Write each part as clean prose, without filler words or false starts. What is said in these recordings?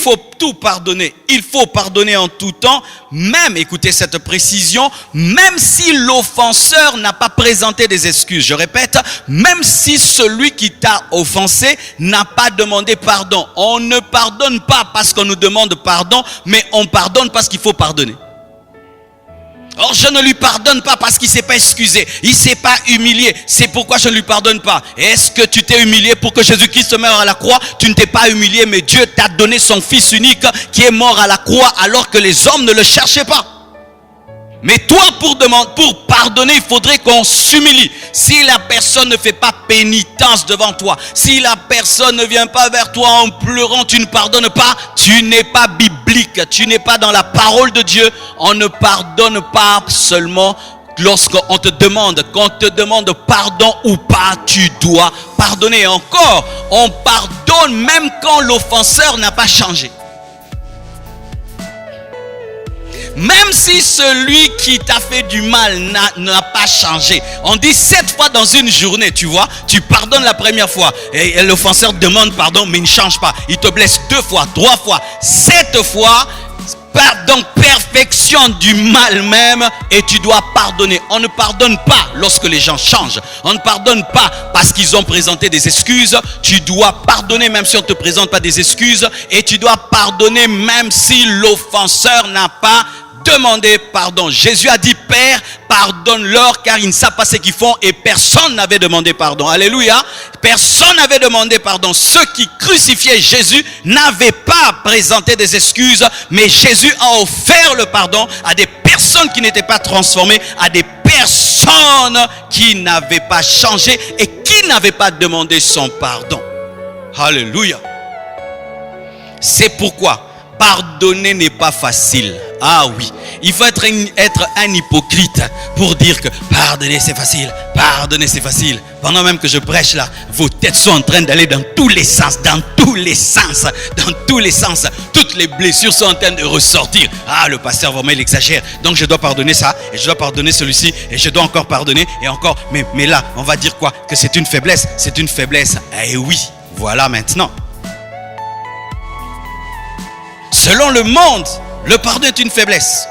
faut tout pardonner. Il faut pardonner en tout temps, même, écoutez cette précision, même si l'offenseur n'a pas présenté des excuses. Je répète, même si celui qui t'a offensé n'a pas demandé pardon. On ne pardonne pas parce qu'on nous demande pardon, mais on pardonne parce qu'il faut pardonner. Or, je ne lui pardonne pas parce qu'il ne s'est pas excusé. Il ne s'est pas humilié. C'est pourquoi je ne lui pardonne pas. Est-ce que tu t'es humilié pour que Jésus-Christ meure à la croix? Tu ne t'es pas humilié, mais Dieu t'a donné son Fils unique qui est mort à la croix alors que les hommes ne le cherchaient pas. Mais toi, pour pardonner, il faudrait qu'on s'humilie. Si la personne ne fait pas pénitence devant toi, si la personne ne vient pas vers toi en pleurant, tu ne pardonnes pas, tu n'es pas biblique, tu n'es pas dans la parole de Dieu. On ne pardonne pas seulement lorsqu'on te demande, qu'on te demande pardon ou pas, tu dois pardonner. Encore, on pardonne même quand l'offenseur n'a pas changé. Même si celui qui t'a fait du mal n'a pas changé. On dit 7 fois dans une journée, tu vois. Tu pardonnes la première fois. Et l'offenseur demande pardon, mais il ne change pas. Il te blesse 2 fois, 3 fois, 7 fois. Donc perfection du mal même. Et tu dois pardonner. On ne pardonne pas lorsque les gens changent. On ne pardonne pas parce qu'ils ont présenté des excuses. Tu dois pardonner même si on ne te présente pas des excuses. Et tu dois pardonner même si l'offenseur n'a pas demandé pardon. Jésus a dit, Père, pardonne-leur car ils ne savent pas ce qu'ils font, et personne n'avait demandé pardon. Alléluia. Personne n'avait demandé pardon. Ceux qui crucifiaient Jésus n'avaient pas présenté des excuses, mais Jésus a offert le pardon à des personnes qui n'étaient pas transformées, à des personnes qui n'avaient pas changé et qui n'avaient pas demandé son pardon. Alléluia. C'est pourquoi pardonner n'est pas facile. Ah oui, il faut être un hypocrite pour dire que pardonner c'est facile, pardonner c'est facile. Pendant même que je prêche là, vos têtes sont en train d'aller dans tous les sens, dans tous les sens, dans tous les sens. Toutes les blessures sont en train de ressortir. Ah, le pasteur vraiment il exagère. Donc je dois pardonner ça, et je dois pardonner celui-ci, et je dois encore pardonner, et encore. Mais là, on va dire quoi? Que c'est une faiblesse. C'est une faiblesse. Eh oui, voilà maintenant. Selon le monde, le pardon est une faiblesse.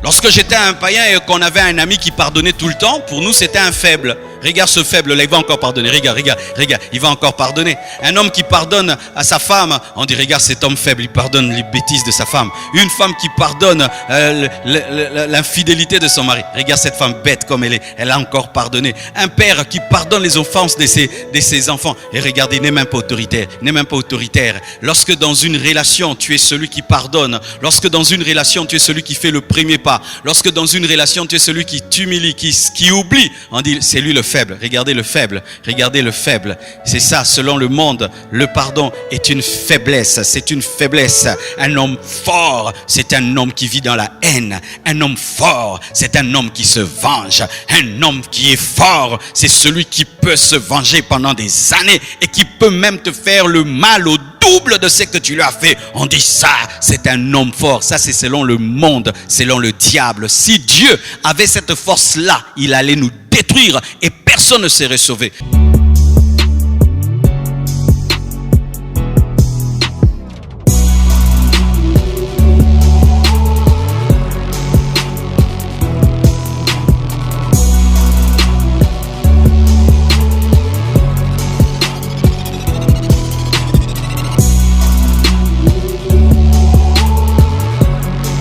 Lorsque j'étais un païen et qu'on avait un ami qui pardonnait tout le temps, pour nous c'était un faible. Regarde ce faible là, il va encore pardonner. Regarde, il va encore pardonner. Un homme qui pardonne à sa femme, on dit regarde cet homme faible, il pardonne les bêtises de sa femme. Une femme qui pardonne l'infidélité de son mari. Regarde cette femme bête comme elle est, elle a encore pardonné. Un père qui pardonne les offenses de ses enfants. Et regardez, il n'est même pas autoritaire. Lorsque dans une relation, tu es celui qui pardonne. Lorsque dans une relation, tu es celui qui fait le premier pas. Lorsque dans une relation, tu es celui qui t'humilie, qui oublie. On dit c'est lui le faible. Regardez le faible. C'est ça, selon le monde, le pardon est une faiblesse. C'est une faiblesse. Un homme fort, c'est un homme qui vit dans la haine. Un homme fort, c'est un homme qui se venge. Un homme qui est fort, c'est celui qui peut se venger pendant des années et qui peut même te faire le mal au double de ce que tu lui as fait. On dit ça, c'est un homme fort. Ça, c'est selon le monde, selon le diable. Si Dieu avait cette force-là, il allait nous détruire et personne ne serait sauvé.